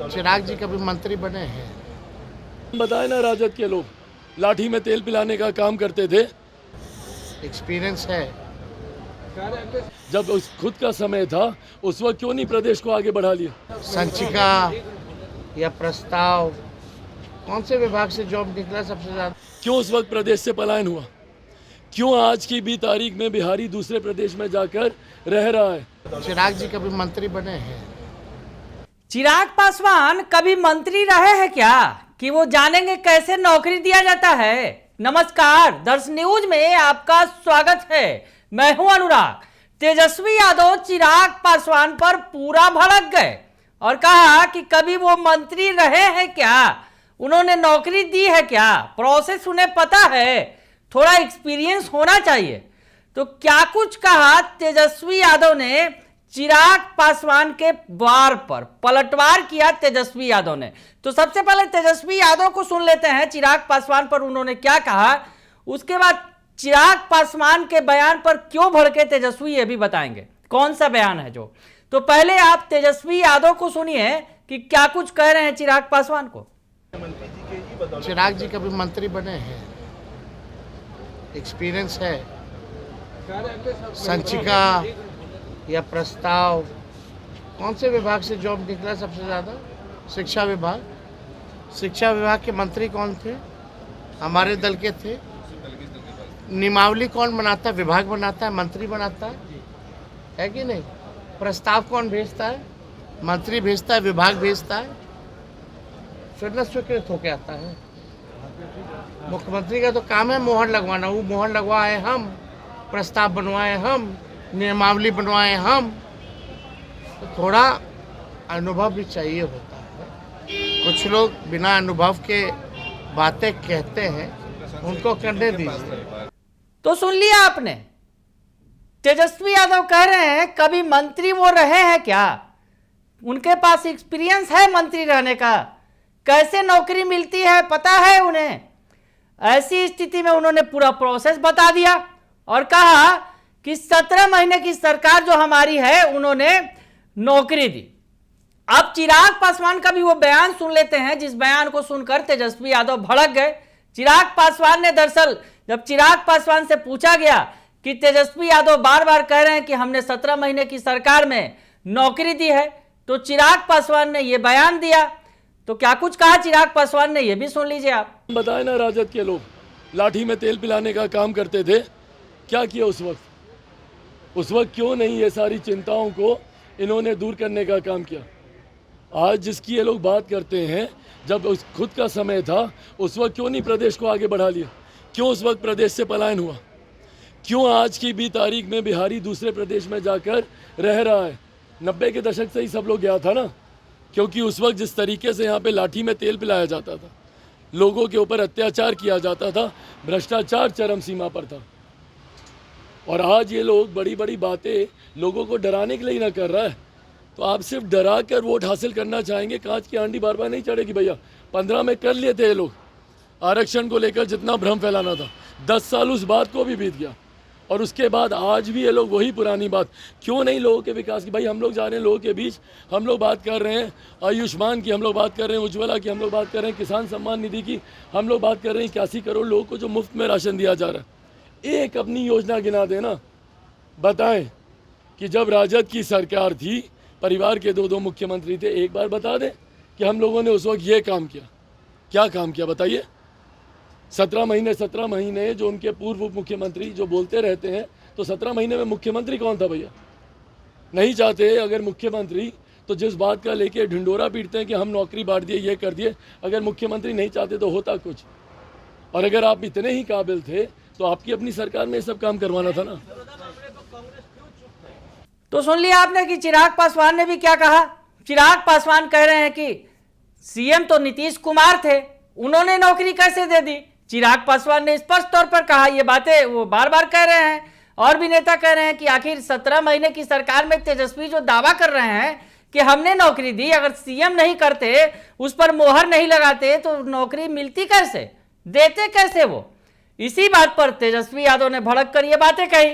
चिराग जी कभी मंत्री बने हैं? बताए ना, राजद के लोग लाठी में तेल पिलाने का काम करते थे। एक्सपीरियंस है। जब खुद का समय था उस वक्त क्यों नहीं प्रदेश को आगे बढ़ा लिया? संचिका या प्रस्ताव, कौन से विभाग से जॉब निकला सबसे ज्यादा? क्यों उस वक्त प्रदेश से पलायन हुआ? क्यों आज की भी तारीख में बिहारी दूसरे प्रदेश में जाकर रह रहा है? चिराग जी कभी मंत्री बने हैं? चिराग पासवान कभी मंत्री रहे हैं क्या कि वो जानेंगे कैसे नौकरी दिया जाता है। नमस्कार, दर्श न्यूज में आपका स्वागत है। मैं हूं अनुराग। तेजस्वी यादव चिराग पासवान पर पूरा भड़क गए और कहा कि कभी वो मंत्री रहे हैं क्या, उन्होंने नौकरी दी है क्या, प्रोसेस उन्हें पता है, थोड़ा एक्सपीरियंस होना चाहिए। तो क्या कुछ कहा तेजस्वी यादव ने। चिराग पासवान के वार पर पलटवार किया तेजस्वी यादव ने। तो सबसे पहले तेजस्वी यादव को सुन लेते हैं, चिराग पासवान पर उन्होंने क्या कहा। उसके बाद चिराग पासवान के बयान पर क्यों भड़के तेजस्वी, ये भी बताएंगे कौन सा बयान है जो। तो पहले आप तेजस्वी यादव को सुनिए कि क्या कुछ कह रहे हैं चिराग पासवान को। चिराग जी कभी मंत्री बने हैं? एक्सपीरियंस है। संचिका या प्रस्ताव, कौन से विभाग से जॉब निकला सबसे ज्यादा? शिक्षा विभाग। शिक्षा विभाग के मंत्री कौन थे? हमारे दल के थे। नियमावली कौन बनाता है? विभाग बनाता है, मंत्री बनाता है कि नहीं? प्रस्ताव कौन भेजता है? मंत्री भेजता है, विभाग भेजता है। स्वीकृत स्वीकृत होके आता है। मुख्यमंत्री का तो काम है मोहर लगवाना। वो मोहर लगवाए हम, प्रस्ताव बनवाए हम, नियमावली बनवाए हम। तो थोड़ा अनुभव भी चाहिए होता है। कुछ लोग बिना अनुभव के बातें कहते हैं, उनको करने दीजिए। तो सुन लिया आपने, तेजस्वी यादव कह रहे हैं कभी मंत्री वो रहे हैं क्या, उनके पास एक्सपीरियंस है मंत्री रहने का, कैसे नौकरी मिलती है पता है उन्हें। ऐसी स्थिति में उन्होंने पूरा प्रोसेस बता दिया और कहा कि 17 महीने की सरकार जो हमारी है उन्होंने नौकरी दी। अब चिराग पासवान का भी वो बयान सुन लेते हैं, जिस बयान को सुनकर तेजस्वी यादव भड़क गए। चिराग पासवान ने दरअसल, जब चिराग पासवान से पूछा गया कि तेजस्वी यादव बार बार कह रहे हैं कि हमने 17 महीने की सरकार में नौकरी दी है, तो चिराग पासवान ने ये बयान दिया। तो क्या कुछ कहा चिराग पासवान ने, ये भी सुन लीजिए आप। बताए ना, राजद के लोग लाठी में तेल पिलाने का काम करते थे। क्या किया उस वक्त क्यों नहीं ये सारी चिंताओं को इन्होंने दूर करने का काम किया? आज जिसकी ये लोग बात करते हैं, जब खुद का समय था उस वक्त क्यों नहीं प्रदेश को आगे बढ़ा लिया? क्यों उस वक्त प्रदेश से पलायन हुआ? क्यों आज की भी तारीख में बिहारी दूसरे प्रदेश में जाकर रह रहा है? 90 के दशक से ही सब लोग गया था ना, क्योंकि उस वक्त जिस तरीके से यहाँ पे लाठी में तेल पिलाया जाता था, लोगों के ऊपर अत्याचार किया जाता था, भ्रष्टाचार चरम सीमा पर था। और आज ये लोग बड़ी बड़ी बातें लोगों को डराने के लिए ना कर रहा है। तो आप सिर्फ डरा कर वोट हासिल करना चाहेंगे। कांच की हांडी बार बार नहीं चढ़ेगी भैया। 15 में कर लिए थे ये लोग आरक्षण को लेकर जितना भ्रम फैलाना था। 10 साल उस बात को भी बीत गया और उसके बाद आज भी ये लोग वही पुरानी बात। क्यों नहीं लोगों के विकास की? भाई हम लोग जा रहे हैं लोगों के बीच, हम लोग बात कर रहे हैं आयुष्मान की, हम लोग बात कर रहे हैं उज्ज्वला की, हम लोग बात कर रहे हैं किसान सम्मान निधि की, हम लोग बात कर रहे हैं 81 करोड़ लोगों को जो मुफ्त में राशन दिया जा रहा है। एक अपनी योजना गिना देना, बताएं कि जब राजद की सरकार थी, परिवार के 2 मुख्यमंत्री थे, एक बार बता दें कि हम लोगों ने उस वक्त ये काम किया। क्या काम किया बताइए? 17 महीने जो उनके पूर्व उप मुख्यमंत्री जो बोलते रहते हैं, तो 17 महीने में मुख्यमंत्री कौन था भैया? नहीं चाहते अगर मुख्यमंत्री, तो जिस बात का लेके ढिंडोरा पीटते हैं कि हम नौकरी बांट दिए, ये कर दिए, अगर मुख्यमंत्री नहीं चाहते तो होता कुछ। और अगर आप इतने ही काबिल थे तो आपकी अपनी सरकार में ये सब काम करवाना था ना। तो सुन लिया आपने कि चिराग पासवान ने भी क्या कहा। चिराग पासवान कह रहे हैं कि सीएम तो नीतीश कुमार थे, उन्होंने नौकरी कैसे दे दी। चिराग पासवान ने स्पष्ट तौर पर कहा, ये बातें वो बार बार कह रहे हैं। और भी नेता कह रहे हैं कि आखिर 17 महीने की सरकार में तेजस्वी जो दावा कर रहे हैं कि हमने नौकरी दी, अगर सीएम नहीं करते, उस पर मोहर नहीं लगाते, तो नौकरी मिलती कैसे, देते कैसे वो। इसी बात पर तेजस्वी यादव ने भड़क कर ये बातें कही।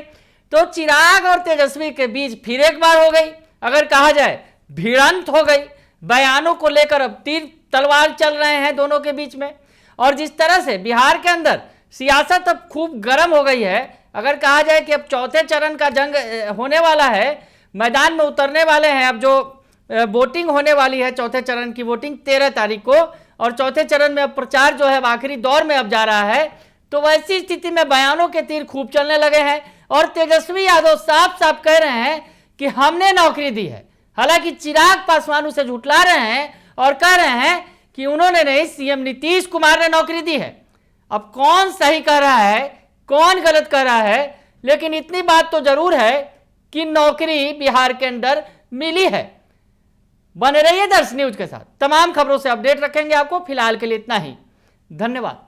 तो चिराग और तेजस्वी के बीच फिर एक बार हो गई, अगर कहा जाए भिड़ंत हो गई, बयानों को लेकर अब तीर तलवार चल रहे हैं दोनों के बीच में। और जिस तरह से बिहार के अंदर सियासत अब खूब गर्म हो गई है, अगर कहा जाए कि अब चौथे चरण का जंग होने वाला है, मैदान में उतरने वाले हैं, अब जो वोटिंग होने वाली है, चौथे चरण की वोटिंग 13 तारीख को, और चौथे चरण में अब प्रचार जो है आखिरी दौर में अब जा रहा है, तो वैसी स्थिति में बयानों के तीर खूब चलने लगे हैं। और तेजस्वी यादव साफ साफ कह रहे हैं कि हमने नौकरी दी है। हालांकि चिराग पासवान उसे झुठला रहे हैं और कह रहे हैं कि उन्होंने नहीं, सीएम नीतीश कुमार ने नौकरी दी है। अब कौन सही कह रहा है, कौन गलत कह रहा है, लेकिन इतनी बात तो जरूर है कि नौकरी बिहार के अंदर मिली है। बने रहिए दर्श न्यूज के साथ, तमाम खबरों से अपडेट रखेंगे आपको। फिलहाल के लिए इतना ही, धन्यवाद।